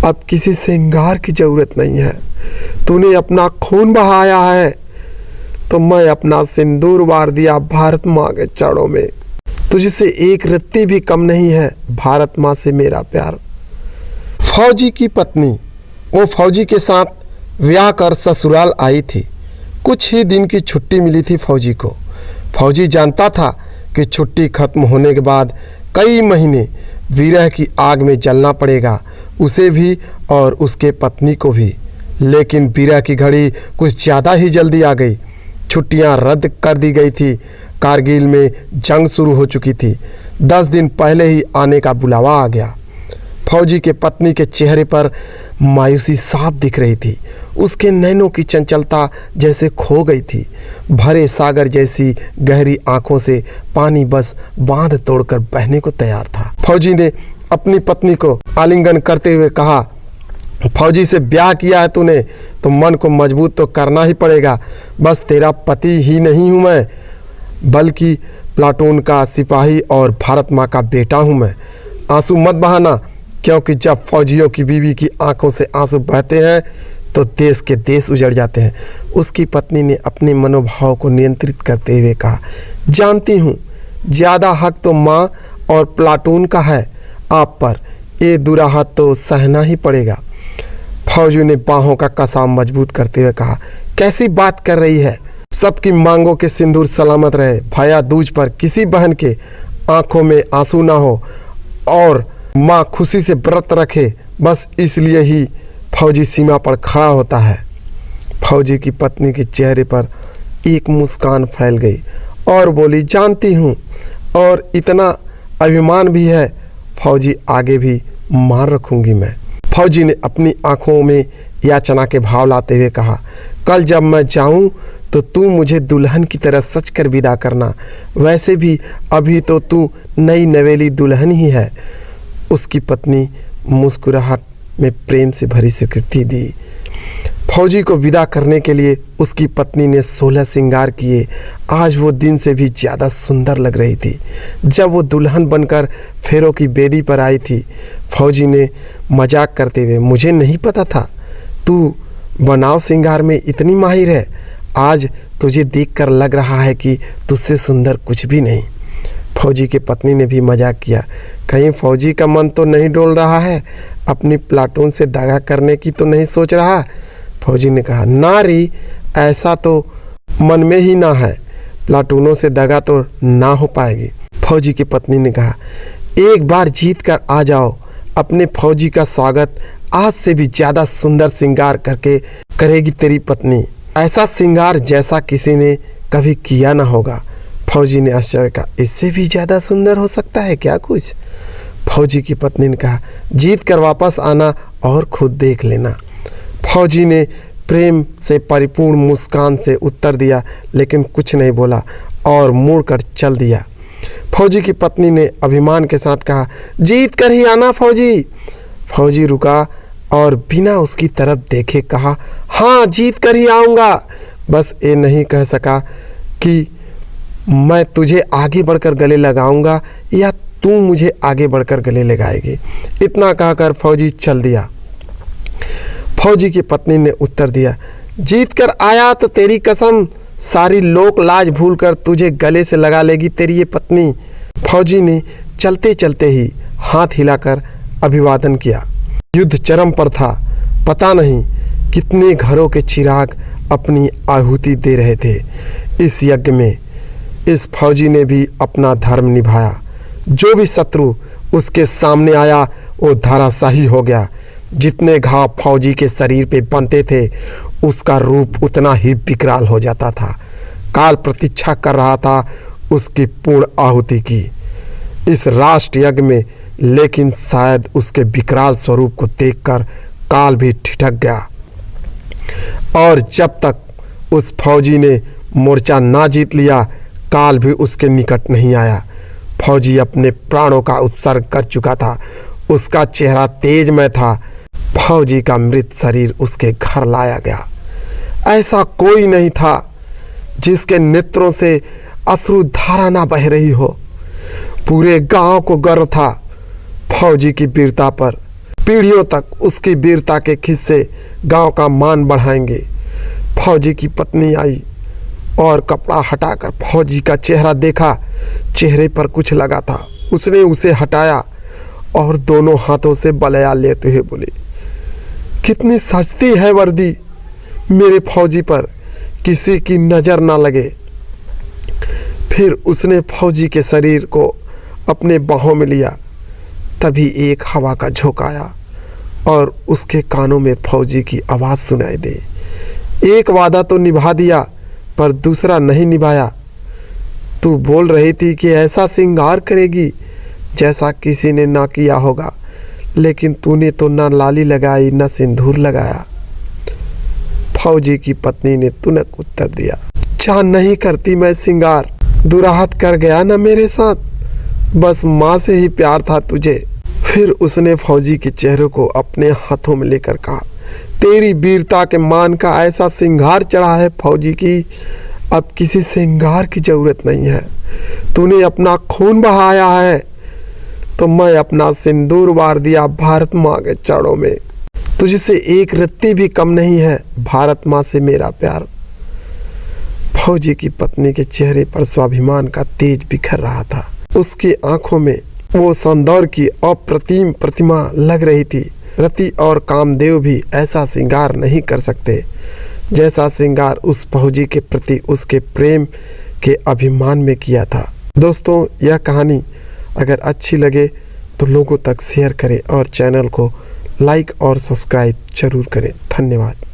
अब किसी श्रृंगार की जरूरत नहीं है। तूने अपना खून बहाया है तो मैं अपना सिंदूर वार दिया भारत माँ के चरणों में। तुझसे एक रत्ती भी कम नहीं है भारत माँ से मेरा प्यार। फौजी की पत्नी वो फौजी के साथ ब्याह कर ससुराल आई थी। कुछ ही दिन की छुट्टी मिली थी फौजी को। फौजी जानता था कि छुट्टी खत्म होने के बाद कई महीने विरह की आग में जलना पड़ेगा, उसे भी और उसके पत्नी को भी। लेकिन विरह की घड़ी कुछ ज़्यादा ही जल्दी आ गई। छुट्टियां रद्द कर दी गई थी। कारगिल में जंग शुरू हो चुकी थी। 10 दिन पहले ही आने का बुलावा आ गया। फौजी के पत्नी के चेहरे पर मायूसी साफ दिख रही थी। उसके नैनों की चंचलता जैसे खो गई थी। भरे सागर जैसी गहरी आंखों से पानी बस बांध तोड़कर बहने को तैयार था। फौजी ने अपनी पत्नी को आलिंगन करते हुए कहा, फौजी से ब्याह किया है तूने तो मन को मजबूत तो करना ही पड़ेगा। बस तेरा पति ही नहीं हूँ मैं, बल्कि प्लाटून का सिपाही और भारत माँ का बेटा हूँ मैं। आंसू मत बहाना, क्योंकि जब फौजियों की बीवी की आंखों से आंसू बहते हैं तो देश के देश उजड़ जाते हैं। उसकी पत्नी ने अपने मनोभाव को नियंत्रित करते हुए कहा, जानती हूँ ज़्यादा हक तो माँ और प्लाटून का है आप पर, ये दुराहा तो सहना ही पड़ेगा। फौजी ने बाहों का कसाव मजबूत करते हुए कहा, कैसी बात कर रही है? सबकी मांगों के सिंदूर सलामत रहे। भैया दूज पर किसी बहन के आंखों में आंसू ना हो और माँ खुशी से व्रत रखे, बस इसलिए ही फौजी सीमा पर खड़ा होता है। फौजी की पत्नी के चेहरे पर एक मुस्कान फैल गई और बोली, जानती हूँ और इतना अभिमान भी है। फौजी आगे भी मान रखूंगी मैं। फौजी ने अपनी आंखों में याचना के भाव लाते हुए कहा, कल जब मैं जाऊं तो तू मुझे दुल्हन की तरह सच कर विदा करना। वैसे भी अभी तो तू नई नवेली दुल्हन ही है। उसकी पत्नी मुस्कुराहट में प्रेम से भरी स्वीकृति दी। फौजी को विदा करने के लिए उसकी पत्नी ने 16 श्रृंगार किए। आज वो दिन से भी ज़्यादा सुंदर लग रही थी जब वो दुल्हन बनकर फेरों की बेदी पर आई थी। फौजी ने मजाक करते हुए, मुझे नहीं पता था तू बनाव श्रृंगार में इतनी माहिर है। आज तुझे देखकर लग रहा है कि तुझसे सुंदर कुछ भी नहीं। फौजी की पत्नी ने भी मजाक किया, कहीं फौजी का मन तो नहीं डोल रहा है? अपनी प्लाटून से दगा करने की तो नहीं सोच रहा? फौजी ने कहा, ना री, ऐसा तो मन में ही ना है। प्लाटूनों से दगा तो ना हो पाएगी। फौजी की पत्नी ने कहा, एक बार जीत कर आ जाओ। अपने फौजी का स्वागत आज से भी ज़्यादा सुंदर श्रृंगार करके करेगी तेरी पत्नी। ऐसा श्रृंगार जैसा किसी ने कभी किया ना होगा। फौजी ने आश्चर्य कहा, इससे भी ज़्यादा सुंदर हो सकता है क्या कुछ? फौजी की पत्नी ने कहा, जीत कर वापस आना और खुद देख लेना। फौजी ने प्रेम से परिपूर्ण मुस्कान से उत्तर दिया, लेकिन कुछ नहीं बोला और मुड़कर चल दिया। फौजी की पत्नी ने अभिमान के साथ कहा, जीत कर ही आना फौजी। फौजी रुका और बिना उसकी तरफ देखे कहा, हाँ जीत कर ही आऊँगा। बस ये नहीं कह सका कि मैं तुझे आगे बढ़कर गले लगाऊंगा या तू मुझे आगे बढ़कर गले लगाएगी। इतना कहकर फौजी चल दिया। फौजी की पत्नी ने उत्तर दिया, जीत कर आया तो तेरी कसम सारी लोक लाज भूलकर तुझे गले से लगा लेगी तेरी ये पत्नी। फौजी ने चलते चलते ही हाथ हिलाकर अभिवादन किया। युद्ध चरम पर था। पता नहीं कितने घरों के चिराग अपनी आहुति दे रहे थे इस यज्ञ में। इस फौजी ने भी अपना धर्म निभाया। जो भी शत्रु उसके सामने आया वो धराशायी हो गया। जितने घाव फौजी के शरीर पे बनते थे उसका रूप उतना ही विकराल हो जाता था। काल प्रतीक्षा कर रहा था उसकी पूर्ण आहुति की इस राष्ट्र यज्ञ में, लेकिन शायद उसके विकराल स्वरूप को देखकर काल भी ठिठक गया। और जब तक उस फौजी ने मोर्चा ना जीत लिया, काल भी उसके निकट नहीं आया। फौजी अपने प्राणों का उत्सर्ग कर चुका था। उसका चेहरा तेजमय था। फौजी का मृत शरीर उसके घर लाया गया। ऐसा कोई नहीं था जिसके नेत्रों से अश्रुधारा ना बह रही हो। पूरे गांव को गर्व था फौजी की वीरता पर। पीढ़ियों तक उसकी वीरता के किस्से गांव का मान बढ़ाएंगे। फौजी की पत्नी आई और कपड़ा हटाकर फौजी का चेहरा देखा। चेहरे पर कुछ लगा था। उसने उसे हटाया और दोनों हाथों से बलया लेते हुए बोली, कितनी सस्ती है वर्दी, मेरे फौजी पर किसी की नज़र ना लगे। फिर उसने फौजी के शरीर को अपने बाहों में लिया। तभी एक हवा का झोंका आया और उसके कानों में फौजी की आवाज़ सुनाई दी, एक वादा तो निभा दिया पर दूसरा नहीं निभाया। तू बोल रही थी कि ऐसा श्रृंगार करेगी जैसा किसी ने ना किया होगा, लेकिन तूने तो ना लाली लगाई ना सिंदूर लगाया। फौजी की पत्नी ने तुनक उत्तर दिया, चाह नहीं करती मैं श्रृंगार, दुराहत कर गया ना मेरे साथ, बस माँ से ही प्यार था तुझे। फिर उसने फौजी के चेहरे को अपने हाथों में लेकर कहा, तेरी वीरता के मान का ऐसा श्रृंगार चढ़ा है फौजी की, अब किसी श्रृंगार की जरूरत नहीं है। तूने अपना खून बहाया है तो मैं अपना सिंदूर वार दिया भारत माँ के चरणों में। तुझसे एक रत्ती भी कम नहीं है भारत माँ से मेरा प्यार। फौजी की पत्नी के चेहरे पर स्वाभिमान का तेज बिखर रहा था। उसकी आंखों में वो सौंदर्य की अप्रतिम प्रतिमा लग रही थी। रति और कामदेव भी ऐसा श्रृंगार नहीं कर सकते जैसा श्रृंगार उस फौजी के प्रति उसके प्रेम के अभिमान में किया था। दोस्तों, यह कहानी अगर अच्छी लगे तो लोगों तक शेयर करें और चैनल को लाइक और सब्सक्राइब जरूर करें। धन्यवाद।